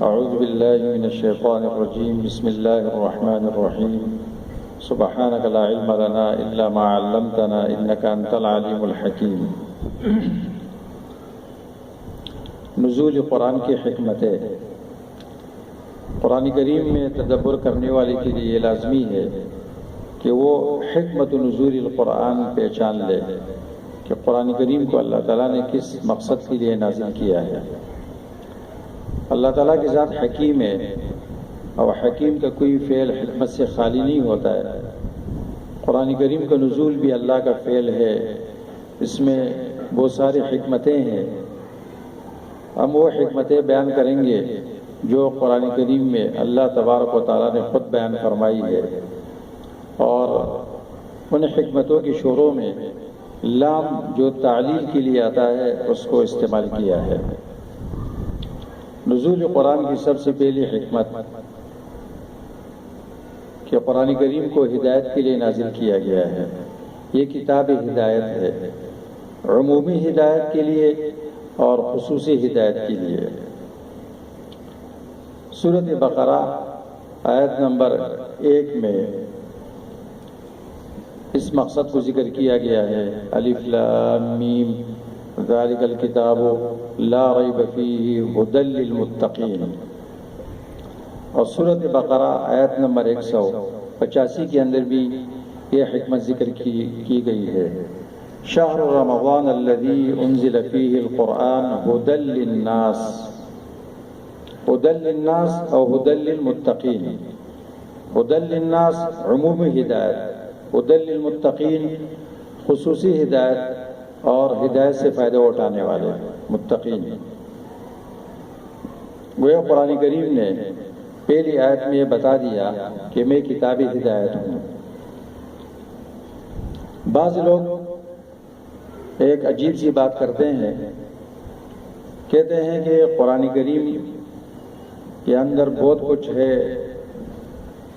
اعوذ باللہ من الشیطان الرجیم بسم اللہ الرحمن الرحیم سبحانک لا علم لنا الا ما علمتنا انک انت العلیم الحکیم۔ نزول قرآن کی حکمتیں۔ قرآن کریم میں تدبر کرنے والے کے لیے یہ لازمی ہے کہ وہ حکمت نزول القرآن پہچان لے کہ قرآن کریم کو اللہ تعالیٰ نے کس مقصد کے لیے نازل کیا ہے۔ اللہ تعالیٰ کے ذات حکیم ہے اور حکیم کا کوئی فعل حکمت سے خالی نہیں ہوتا ہے۔ قرآن کریم کا نزول بھی اللہ کا فعل ہے، اس میں بہت ساری حکمتیں ہیں۔ ہم وہ حکمتیں بیان کریں گے جو قرآن کریم میں اللہ تبارک و تعالیٰ نے خود بیان فرمائی ہے، اور ان حکمتوں کی شروع میں لام جو تعلیل کے لیے آتا ہے اس کو استعمال کیا ہے۔ نزول قرآن کی سب سے پہلی حکمت کہ قرآن کریم کو ہدایت کے لیے نازل کیا گیا ہے۔ یہ کتاب ہدایت ہے، عمومی ہدایت کے لیے اور خصوصی ہدایت کے لیے۔ سورۃ بقرہ آیت نمبر 1 میں اس مقصد کو ذکر کیا گیا ہے، الف لام میم ذالک الکتاب لا ریب فیہ ھدی للمتقین۔ اور سورۃ بقرہ آیت نمبر 185 کے اندر بھی یہ حکمت ذکر کی گئی ہے، شہر رمضان الذی انزل فیہ القرآن ھدی للناس، ھدی للناس اور ھدی للمتقین۔ ھدی للناس عمومی ہدایت، ھدی للمتقین خصوصی ہدایت اور ہدایت سے فائدہ اٹھانے والے متقین۔ گویا قرآن کریم نے پہلی آیت میں یہ بتا دیا کہ میں کتاب ہدایت ہوں۔ بعض لوگ ایک عجیب سی بات کرتے ہیں، کہتے ہیں کہ قرآن کریم کے اندر بہت کچھ ہے،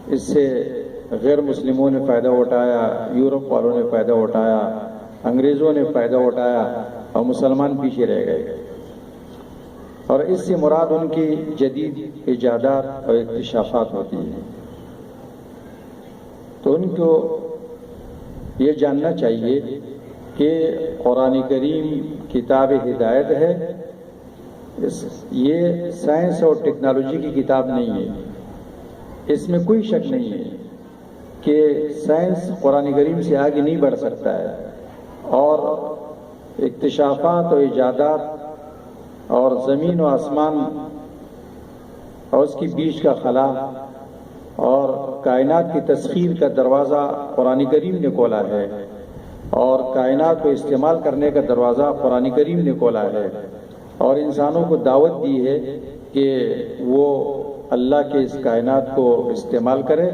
اس سے غیر مسلموں نے فائدہ اٹھایا، یورپ والوں نے فائدہ اٹھایا، انگریزوں نے فائدہ اٹھایا اور مسلمان پیچھے رہ گئے، اور اس سے مراد ان کی جدید ایجادات اور اکتشافات ہوتی ہیں۔ تو ان کو یہ جاننا چاہیے کہ قرآن کریم کتاب ہدایت ہے، یہ سائنس اور ٹیکنالوجی کی کتاب نہیں ہے۔ اس میں کوئی شک نہیں ہے کہ سائنس قرآن کریم سے آگے نہیں بڑھ سکتا ہے، اور اکتشافات و ایجادات اور زمین و آسمان اور اس کی بیچ کا خلا اور کائنات کی تسخیر کا دروازہ قرآن کریم نے کھولا ہے، اور کائنات کو استعمال کرنے کا دروازہ قرآن کریم نے کھولا ہے، اور انسانوں کو دعوت دی ہے کہ وہ اللہ کے اس کائنات کو استعمال کرے۔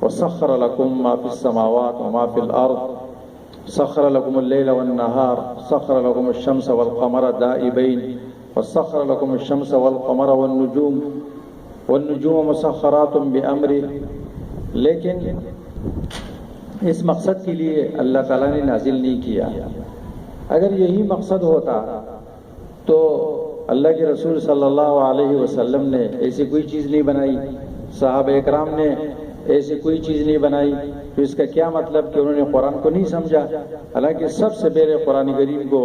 وَسَخَّرَ لَكُم مَّا فِي السَّمَاوَاتِ وَمَا فِي الْأَرْضِ سخر لكم الليل والنهار سخر لكم الشمس والقمر دائبين وسخر لكم الشمس والقمر والنجوم مسخرات بأمره۔ لیکن اس مقصد کے لیے اللہ تعالیٰ نے نازل نہیں کیا۔ اگر یہی مقصد ہوتا تو اللہ کے رسول صلی اللہ علیہ وسلم نے ایسی کوئی چیز نہیں بنائی، صحابہ اکرام نے ایسی کوئی چیز نہیں بنائی، تو اس کا کیا مطلب کہ انہوں نے قرآن کو نہیں سمجھا؟ حالانکہ سب سے پہلے قرآن کریم کو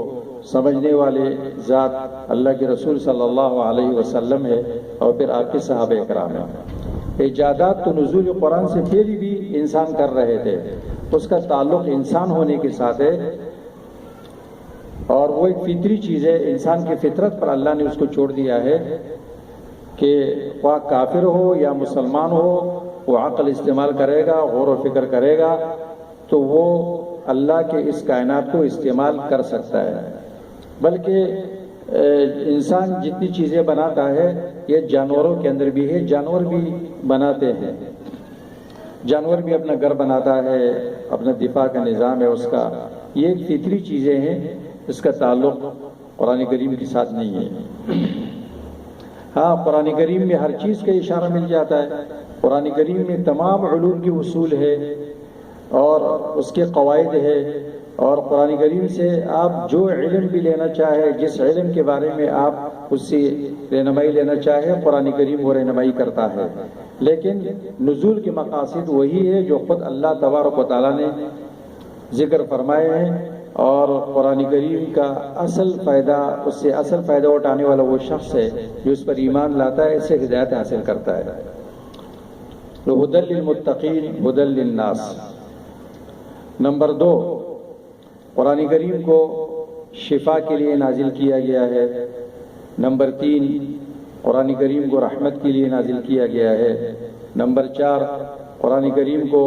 سمجھنے والے ذات اللہ کے رسول صلی اللہ علیہ وسلم ہے، اور پھر آپ کے صحابہ اکرام ہیں۔ ایجادات تو نزول قرآن سے پہلے بھی انسان کر رہے تھے، اس کا تعلق انسان ہونے کے ساتھ ہے، اور وہ ایک فطری چیز ہے، انسان کی فطرت پر اللہ نے اس کو چھوڑ دیا ہے کہ خواہ کافر ہو یا مسلمان ہو، وہ عقل استعمال کرے گا، غور و فکر کرے گا تو وہ اللہ کے اس کائنات کو استعمال کر سکتا ہے۔ بلکہ انسان جتنی چیزیں بناتا ہے یہ جانوروں کے اندر بھی ہے، جانور بھی بناتے ہیں، جانور بھی اپنا گھر بناتا ہے، اپنا دفاع کا نظام ہے اس کا، یہ ایک فطری چیزیں ہیں، اس کا تعلق قرآن کریم کے ساتھ نہیں ہے۔ ہاں، قرآن کریم میں ہر چیز کا اشارہ مل جاتا ہے، قرآن کریم میں تمام علوم کی اصول ہے اور اس کے قواعد ہے، اور قرآن کریم سے آپ جو علم بھی لینا چاہے، جس علم کے بارے میں آپ اس سے رہنمائی لینا چاہے، قرآن کریم وہ رہنمائی کرتا ہے. لیکن نزول کے مقاصد وہی ہے جو خود اللہ تبارک و تعالیٰ نے ذکر فرمائے ہیں، اور قرآن کریم کا اصل فائدہ، اس سے اصل فائدہ اٹھانے والا وہ شخص ہے جو اس پر ایمان لاتا ہے، اس سے ہدایت حاصل کرتا ہے. ہدی للمتقین ہدی للناس. نمبر 2، قرآن کریم کو شفا کے لیے نازل کیا گیا ہے. نمبر 3، قرآن کریم کو رحمت کے لیے نازل کیا گیا ہے. نمبر 4، قرآن کریم کو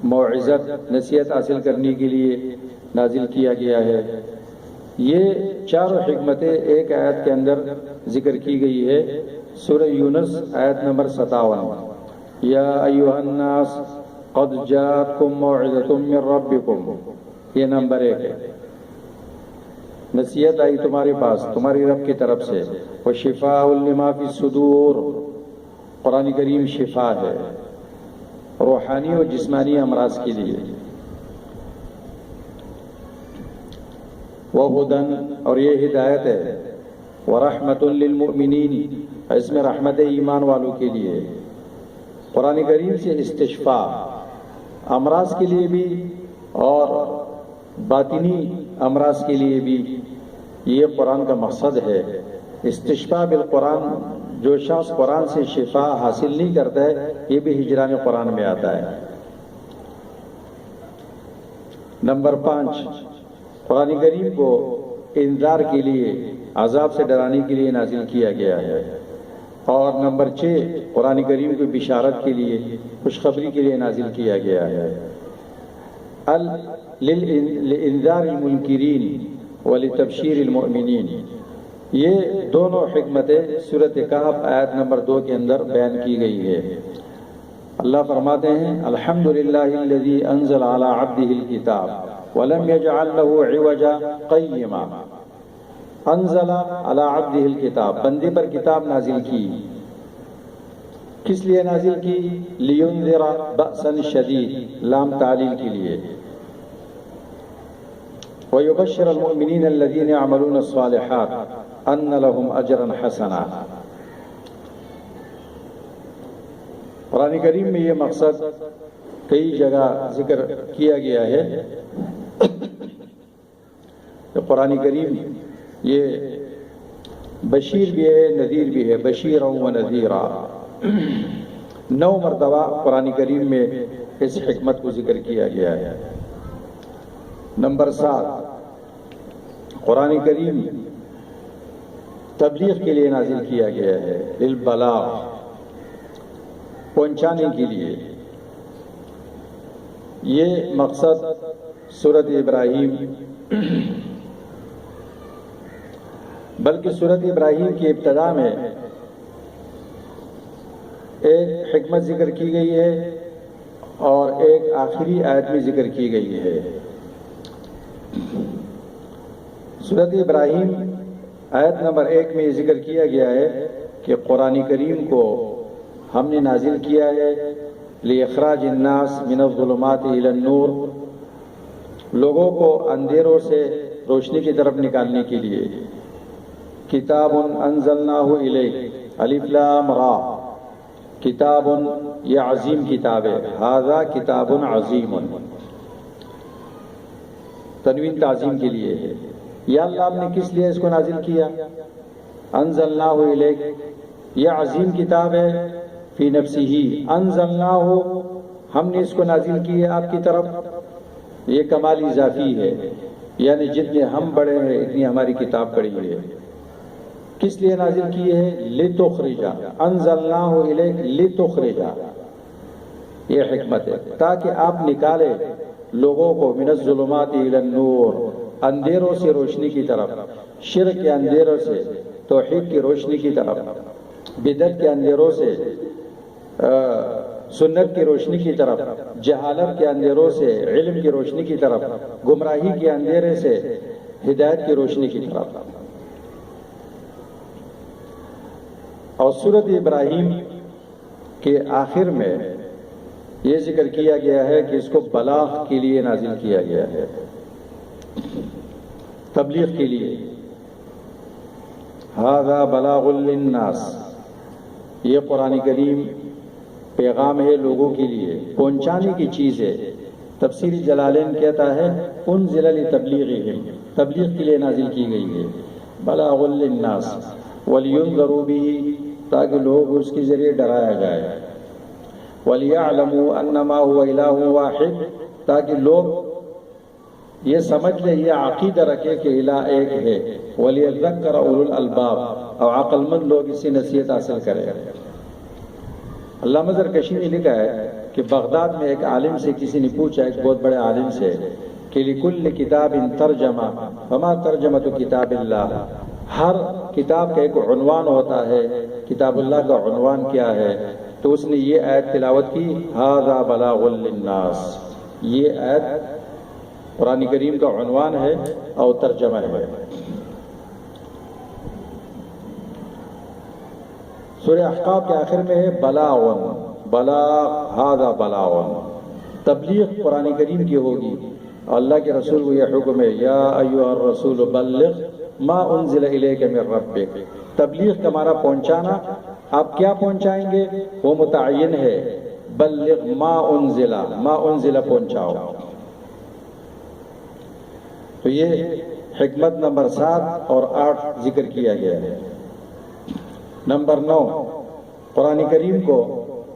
موعظت نصیحت حاصل کرنے کے لیے نازل کیا گیا ہے. یہ چاروں حکمتیں ایک آیت کے اندر ذکر کی گئی ہے. سورہ یونس آیت نمبر 57، یا ایھا الناس قد جاءتکم موعظۃ من ربکم، یہ نمبر 1 ہے. نصیحت آئی تمہارے پاس تمہاری رب کی طرف سے. وشفاء لما فی الصدور، قرآن کریم شفا ہے روحانی اور جسمانی امراض کے لیے. وہدن، اور یہ ہدایت ہے. ورحمۃ للمؤمنین، اس میں رحمت ایمان والوں کے لیے. قرآن کریم سے استشفاء امراض کے لیے بھی اور باطنی امراض کے لیے بھی یہ قرآن کا مقصد ہے. استشفاء بالقرآن، جو شخص قرآن سے شفا حاصل نہیں کرتا ہے یہ بھی ہجران قرآن میں آتا ہے. نمبر 5، قرآن کریم کو انذار کے لیے، عذاب سے ڈرانے کے لیے نازل کیا گیا ہے. اور نمبر 6، قرآن کریم کو بشارت کے لیے، خوشخبری کے لیے نازل کیا گیا ہے. لِلْإِنذَارِ الْمُنْكِرِينَ وَلِتَبْشِيرِ الْمُؤْمِنِينَ. یہ دونوں حکمتیں سورۃ کہف آیت نمبر 2 کے اندر بیان کی گئی ہے. اللہ فرماتے ہیں الحمدللہ الذی انزل علی عبدہ الکتاب ولم یجعل له عوجا قیما. انزل علی عبدہ الکتاب، بندے پر کتاب نازل کی. کس لیے نازل کی؟ لینذر بأسا شدید، لام تعلیل کے لیے. وَيُبَشِّرَ الْمُؤْمِنِينَ الَّذِينَ يَعْمَلُونَ الصَّالِحَاتِ أَنَّ لَهُمْ أَجْرًا حَسَنًا. قرآن کریم میں یہ مقصد کئی جگہ ذکر کیا گیا ہے. قرآن کریم یہ بشیر بھی ہے، نذیر بھی ہے. بشیرا و نذیرا، 9 مرتبہ قرآن کریم میں اس حکمت کو ذکر کیا گیا ہے. نمبر 7، قرآن کریم تبلیغ کے لیے نازل کیا گیا ہے. للبلاغ، پہنچانے کے لیے. یہ مقصد سورۃ ابراہیم، بلکہ سورۃ ابراہیم کی ابتدا میں ایک حکمت ذکر کی گئی ہے اور ایک آخری آیت میں ذکر کی گئی ہے. سورۃ ابراہیم آیت نمبر 1 میں ذکر کیا گیا ہے کہ قرآن کریم کو ہم نے نازل کیا ہے لِإِخْرَاجِ النَّاسِ مِنَ الظُّلُمَاتِ إِلَى النُّورِ، لوگوں کو اندھیروں سے روشنی کی طرف نکالنے کے لیے. کتاب انزلناہ الیک، الف لام را، کتاب، یہ عظیم کتاب ہے. ھذا کتاب عظیم، تنوین تعظیم کے لیے ہے. یا اللہ نے کس لیے اس کو نازل کیا؟ انزلناہ الیک، یہ عظیم کتاب ہے. فی نفسہ، انزلناہ، ہم نے اس کو نازل کی ہے آپ کی طرف. یہ کمال اضافی ہے، یعنی جتنے ہم بڑے ہیں اتنی ہماری کتاب بڑی ہے. کس لیے نازل کی ہے؟ لتخرجا، انزلناہ الیک لتخرجا، یہ حکمت ہے تاکہ آپ نکالے لوگوں کو من الظلمات الی النور، اندھیروں سے روشنی کی طرف، شرک کے اندھیروں سے توحید کی روشنی کی طرف، بدعت کے اندھیروں سے سنت کی روشنی کی طرف، جہالت کے اندھیروں سے علم کی روشنی کی طرف، گمراہی کے اندھیرے سے ہدایت کی روشنی کی طرف. اور سورۃ ابراہیم کے آخر میں یہ ذکر کیا گیا ہے کہ اس کو بلاغ کے لیے نازل کیا گیا ہے. تبلیغ کے لیے. ھذا بلاغ للناس، یہ قرآن کریم پیغام ہے لوگوں کے لیے، پہنچانے کی چیز ہے. تفسیر جلالین کہتا ہے انزل لتبلیغہم، تبلیغ کے لیے نازل کی گئی ہے. بلاغ للناس ولینذروا بہ، تاکہ لوگ اس کے ذریعے ڈرایا جائے. ولیعلموا انما هو الہ واحد، تاکہ لوگ یہ سمجھ لیں، یہ عقیدہ رکھے کہ الہ ایک ہے. ولیذکر اولو الالباب، اور عقل مند لوگ اس سے نصیحت حاصل کریں. علامہ زرکشی نے لکھا ہے کہ بغداد میں ایک عالم سے کسی نے پوچھا، ایک بہت بڑے عالم سے، کہ لکل کتاب ترجمہ فما ترجمۃ کتاب اللہ، ہر کتاب کا ایک عنوان ہوتا ہے، کتاب اللہ کا عنوان کیا ہے؟ تو اس نے یہ آیت تلاوت کی، ھذا بلاغ للناس. یہ آیت قرآن کریم کا عنوان ہے اور ترجمہ ہے. سورہ احقاف کے آخر میں ہے بلاغ، بلاغ، ھذا بلاغ. تبلیغ قرآن کریم کی ہوگی. اللہ کے رسول کو یہ حکم ہے، یا ایھا الرسول بلغ ما انزل الیک من ربک. تبلیغ کا معنی پہنچانا. آپ کیا پہنچائیں گے وہ متعین ہے. بلغ ما انزل، ما انزل پہنچاؤ. تو یہ حکمت نمبر 7 اور 8 ذکر کیا گیا ہے. نمبر 9، قرآن کریم کو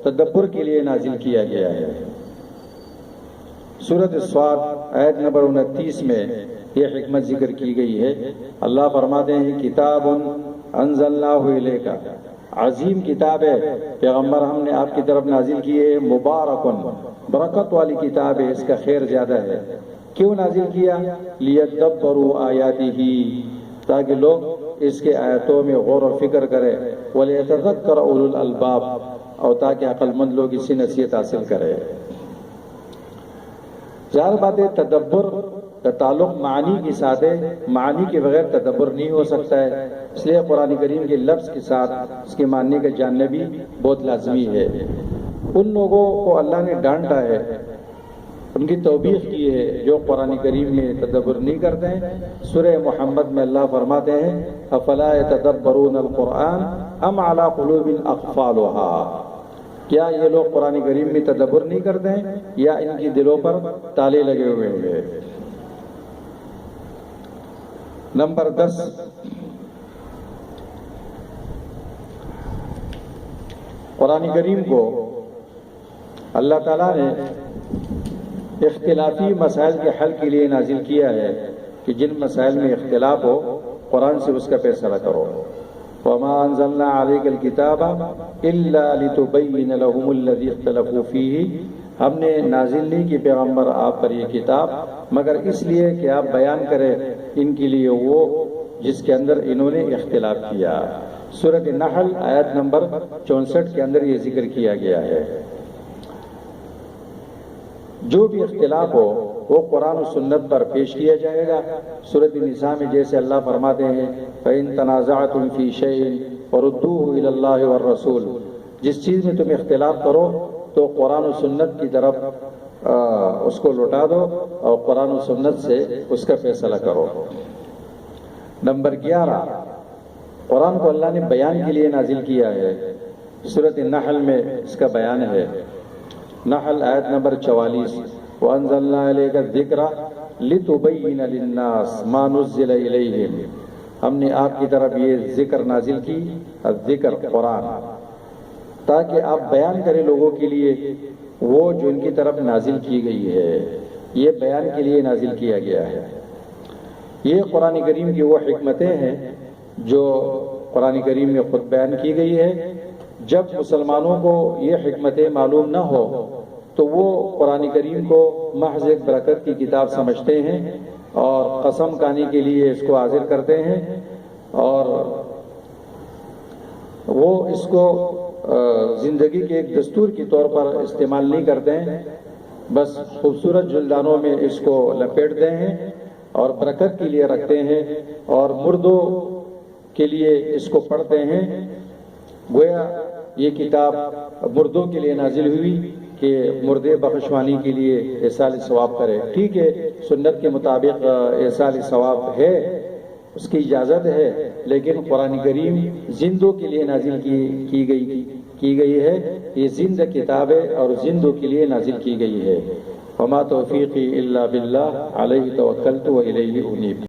تدبر کے لیے نازل کیا گیا ہے. سورۃ الصاد آیت نمبر 29 میں یہ حکمت ذکر کی گئی ہے. اللہ فرماتے ہیں کتاب انزلناہ الیک، عظیم کتاب ہے پیغمبر ہم نے آپ کی طرف نازل کی ہے. مبارکن، برکت والی کتاب ہے، اس کا خیر زیادہ ہے. کیوں نازل کیا؟ لیدبروا آیاتہ، تاکہ لوگ اس کے آیتوں میں غور و فکر کریں. ولیتذکر اولو الالباب، اور تاکہ عقل مند لوگ اس سے نصیحت حاصل کریں. ظاہر بات ہے تدبر کا تعلق معنی کے ساتھ ہے، معنی کے بغیر تدبر نہیں ہو سکتا ہے. اس لیے قرآن کریم کے لفظ کے ساتھ اس کے معنی کا جاننا بھی بہت لازمی ہے. ان لوگوں کو اللہ نے ڈانٹا ہے، ان کی توبیخ کی ہے جو قرآن کریم میں تدبر نہیں کرتے ہیں. سورہ محمد میں اللہ فرماتے ہیں افلا یتدبرون القرآن ام علی قلوب اقفالها، کیا یہ لوگ قرآن کریم میں تدبر نہیں کرتے ہیں یا ان کی دلوں پر تالے لگے ہوئے ہیں؟ نمبر 10، قرآن کریم کو اللہ تعالیٰ نے اختلافی مسائل کے حل کے لیے نازل کیا ہے کہ جن مسائل میں اختلاف ہو قرآن سے اس کا فیصلہ کرو. وَمَا أَنزَلْنَا عَلَيْكَ الْكِتَابَ إِلَّا لِتُبَيِّنَ لَهُمُ الَّذِي اخْتَلَفُوا فِيهِ، ہم نے نازل نہیں کی پیغمبر آپ پر یہ کتاب مگر اس لیے کہ آپ بیان کریں ان کے لیے وہ جس کے اندر انہوں نے اختلاف کیا. سورۃ النحل آیت نمبر 64 کے اندر یہ ذکر کیا گیا ہے. جو بھی اختلاف ہو وہ قرآن و سنت پر پیش کیا جائے گا. سورۃ النساء میں جیسے اللہ فرماتے ہیں فَإِن تَنَازَعْتُمْ فِي شَيْءٍ فَرُدُّوهُ إِلَى اللَّهِ وَالرَّسُولِ، جس چیز میں تم اختلاف کرو تو قرآن و سنت کی طرف اس کو لوٹا دو اور قرآن و سنت سے اس کا فیصلہ کرو. نمبر 11، قرآن کو اللہ نے بیان کے لیے نازل کیا ہے. سورۃ النحل میں اس کا بیان ہے. نحل آیت نمبر 44، وَأَنزَلْنَا إِلَيْكَ الذِّكْرَ لِتُبَيِّنَ لِلنَّاسِ مَا نُزِّلَ إِلَيْهِمْ، ہم نے آپ کی طرف یہ ذکر نازل کی، الذکر قرآن، تاکہ آپ بیان کریں لوگوں کے لیے وہ جو ان کی طرف نازل کی گئی ہے. یہ بیان کے لیے نازل کیا گیا ہے. یہ قرآن کریم کی وہ حکمتیں ہیں جو قرآن کریم میں خود بیان کی گئی ہے. جب مسلمانوں کو یہ حکمتیں معلوم نہ ہو تو وہ قرآن کریم کو محض ایک برکت کی کتاب سمجھتے ہیں اور قسم کھانے کے لیے اس کو حاضر کرتے ہیں اور وہ اس کو زندگی کے ایک دستور کے طور پر استعمال نہیں کرتے ہیں. بس خوبصورت جلدانوں میں اس کو لپیٹتے ہیں اور برکت کے لیے رکھتے ہیں اور مردوں کے لیے اس کو پڑھتے ہیں. گویا یہ کتاب مردوں کے لیے نازل ہوئی کہ مردے بخشوانی کے لیے ایصال ثواب کرے، ٹھیک ہے، سنت کے مطابق ایصال ثواب ہے، اس کی اجازت ہے، لیکن قرآن کریم زندوں کے لیے نازل کی گئی ہے، یہ زندہ کتاب ہے اور زندوں کے لیے نازل کی گئی ہے۔ وما توفیقی الا باللہ علیہ توکلت و الیہ انیب۔